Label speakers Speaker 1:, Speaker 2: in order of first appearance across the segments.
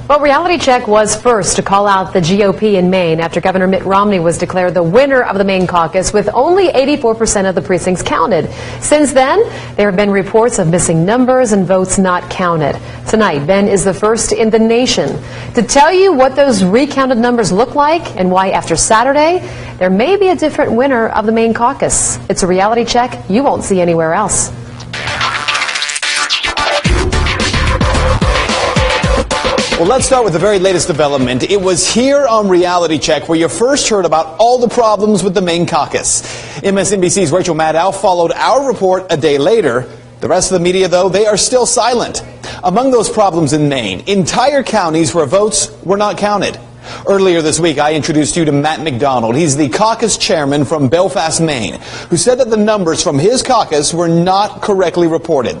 Speaker 1: Well, Reality Check was first to call out the GOP in Maine after Governor Mitt Romney was declared the winner of the Maine Caucus with only 84% of the precincts counted. Since then, there have been reports of missing numbers and votes not counted. Tonight, Ben is the first in the nation to tell you what those recounted numbers look like and why after Saturday, there may be a different winner of the Maine Caucus. It's a reality check you won't see anywhere else.
Speaker 2: Well, let's start with the very latest development. It was here on Reality Check where you first heard about all the problems with the Maine Caucus. MSNBC's Rachel Maddow followed our report a day later. The rest of the media, though, they are still silent. Among those problems in Maine, entire counties where votes were not counted. Earlier this week, I introduced you to Matt McDonald. He's the caucus chairman from Belfast, Maine, who said that the numbers from his caucus were not correctly reported.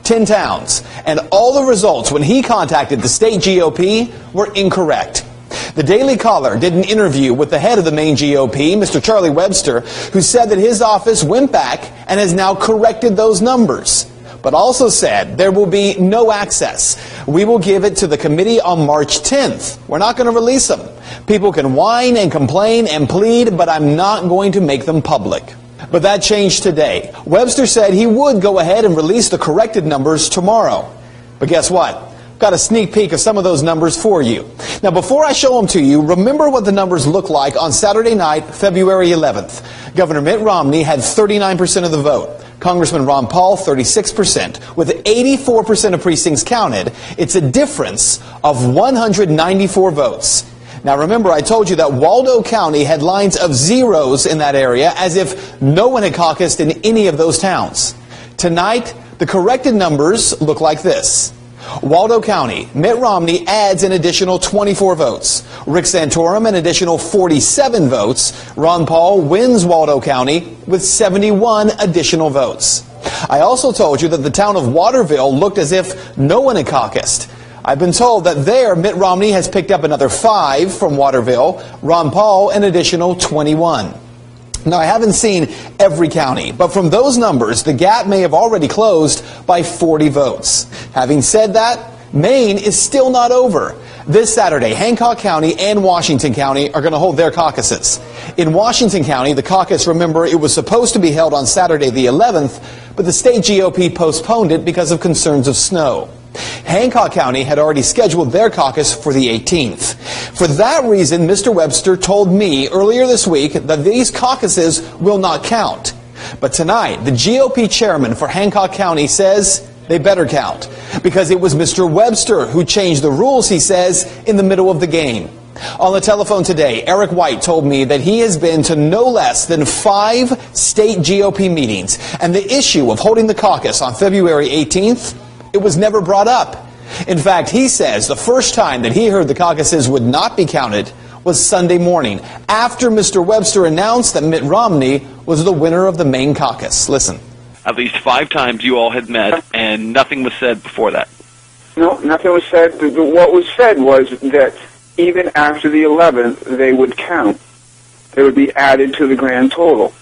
Speaker 2: 10 towns, and all the results when he contacted the state GOP were incorrect. The Daily Caller did an interview with the head of the Maine GOP, Mr. Charlie Webster, who said that his office went back and has now corrected those numbers, but also said there will be no access. We will give it to the committee on March 10th. We're not going to release them. People can whine and complain and plead, but I'm not going to make them public. But that changed today. Webster said he would go ahead and release the corrected numbers tomorrow. But guess what? Got a sneak peek of some of those numbers for you. Now, before I show them to you, remember what the numbers look like on Saturday night, February 11th. Governor Mitt Romney had 39% of the vote. Congressman Ron Paul, 36%. With 84% of precincts counted, it's a difference of 194 votes. Now, remember, I told you that Waldo County had lines of zeros in that area, as if no one had caucused in any of those towns. Tonight, the corrected numbers look like this. Waldo County, Mitt Romney adds an additional 24 votes. Rick Santorum, an additional 47 votes. Ron Paul wins Waldo County with 71 additional votes. I also told you that the town of Waterville looked as if no one had caucused. I've been told that there, Mitt Romney has picked up another 5 from Waterville, Ron Paul an additional 21. Now, I haven't seen every county, but from those numbers, the gap may have already closed by 40 votes. Having said that, Maine is still not over. This Saturday, Hancock County and Washington County are going to hold their caucuses. In Washington County, the caucus, remember, it was supposed to be held on Saturday the 11th, but the state GOP postponed it because of concerns of snow. Hancock County had already scheduled their caucus for the 18th. For that reason, Mr. Webster told me earlier this week that these caucuses will not count. But tonight, the GOP chairman for Hancock County says they better count, because it was Mr. Webster who changed the rules, he says, in the middle of the game. On the telephone today, Eric White told me that he has been to no less than 5 state GOP meetings, and the issue of holding the caucus on February 18th, it was never brought up. In fact, he says the first time that he heard the caucuses would not be counted was Sunday morning, after Mr. Webster announced that Mitt Romney was the winner of the Maine Caucus. Listen.
Speaker 3: At least 5 times you all had met, and nothing was said before that.
Speaker 4: No, nothing was said. What was said was that even after the 11th, they would count. They would be added to the grand total.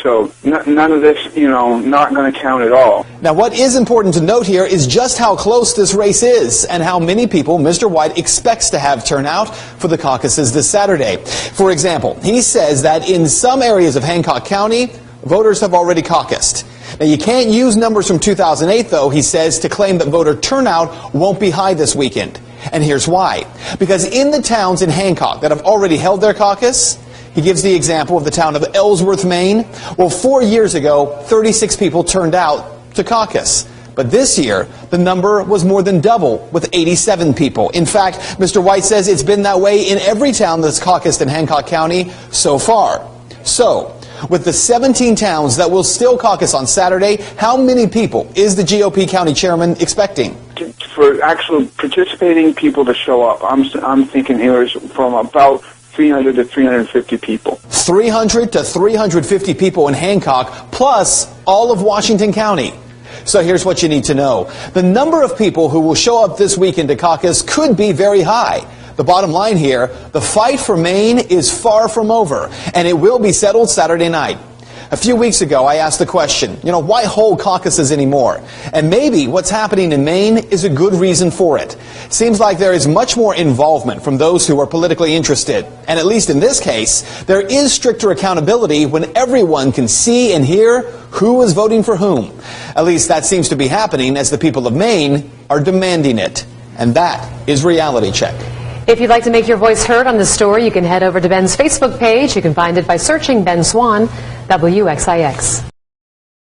Speaker 4: So none of this, not going to count at all.
Speaker 2: Now, what is important to note here is just how close this race is and how many people Mr. White expects to have turn out for the caucuses this Saturday. For example, he says that in some areas of Hancock County, voters have already caucused. Now, you can't use numbers from 2008, though, he says, to claim that voter turnout won't be high this weekend. And here's why. Because in the towns in Hancock that have already held their caucus, he gives the example of the town of Ellsworth, Maine. Well, 4 years ago, 36 people turned out to caucus. But this year, the number was more than double, with 87 people. In fact, Mr. White says it's been that way in every town that's caucused in Hancock County so far. So, with the 17 towns that will still caucus on Saturday, how many people is the GOP county chairman expecting?
Speaker 4: For actual participating people to show up, I'm thinking here from about 300 to 350 people.
Speaker 2: 300 to 350 people in Hancock, plus all of Washington County. So here's what you need to know. The number of people who will show up this weekend to caucus could be very high. The bottom line here, the fight for Maine is far from over, and it will be settled Saturday night. A few weeks ago, I asked the question, why hold caucuses anymore? And maybe what's happening in Maine is a good reason for it. Seems like there is much more involvement from those who are politically interested. And at least in this case, there is stricter accountability when everyone can see and hear who is voting for whom. At least that seems to be happening as the people of Maine are demanding it. And that is Reality Check.
Speaker 1: If you'd like to make your voice heard on this story, you can head over to Ben's Facebook page. You can find it by searching Ben Swann, WXIX.